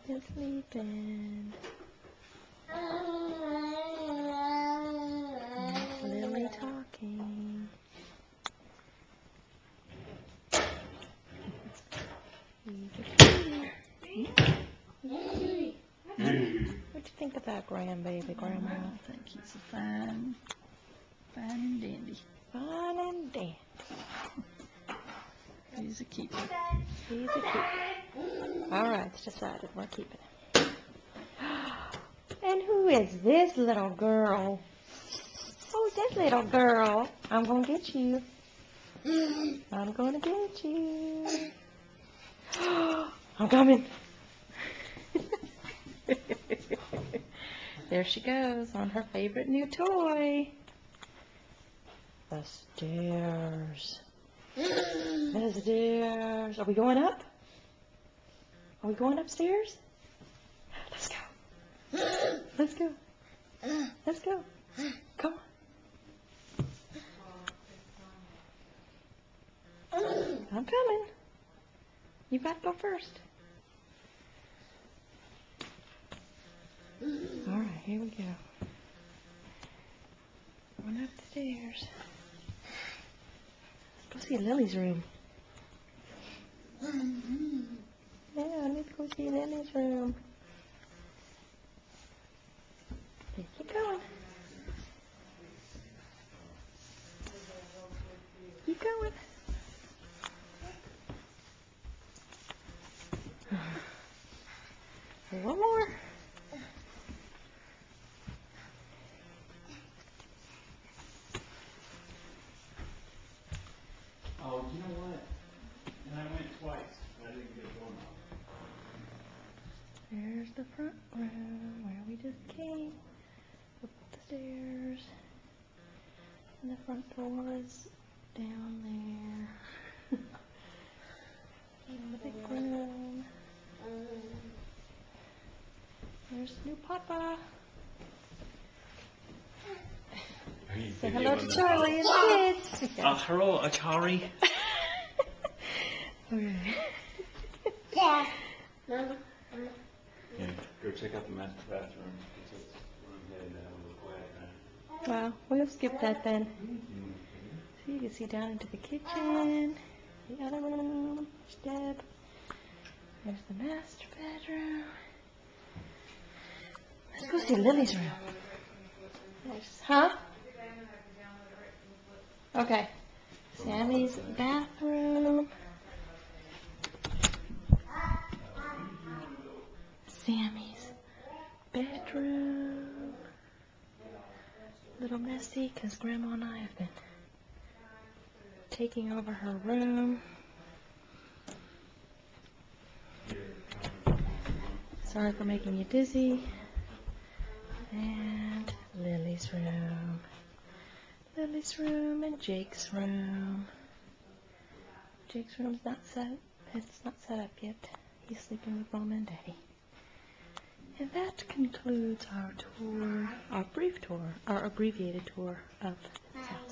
Sleeping, sleeping. Lily talking. What you think of that grandbaby, Grandma? I think he's a fine and dandy. Fine and dandy. He's a keeper. He's a keeper. All right, it's decided. We're keeping him. And who is this little girl? Who's this little girl? I'm going to get you. I'm going to get you. I'm coming. There she goes on her favorite new toy. The stairs. The stairs. Are we going up? Are we going upstairs? Let's go. Let's go. Let's go. Come on. I'm coming. You got to go first. All right, here we go. Going up the stairs. Let's go see Lily's room. Yeah, let's go see Lily's room. Keep going. Keep going. One more. Oh, you know what? And I went twice, but I didn't get a doorknob. There's the front room where we just came. Up the stairs. And the front door is down there. In the big room. There's new Papa. Say hello to Charlie and the kids. Hello, Atari. Okay. Yeah. Yeah, go check out the master bathroom. It's room headed down the way, right? Well, we'll skip that then. So you can see down into the kitchen, the other room, step. There's the master bedroom. Let's go see Lily's room. Huh? Okay. Sammy's bathroom. Sammy's bedroom. A little messy because Grandma and I have been taking over her room. Sorry for making you dizzy. And Lily's room. Lily's room and Jake's room. Jake's room's not set. It's not set up yet. He's sleeping with Mom and Daddy. And that concludes our tour, our brief tour, our abbreviated tour of the house.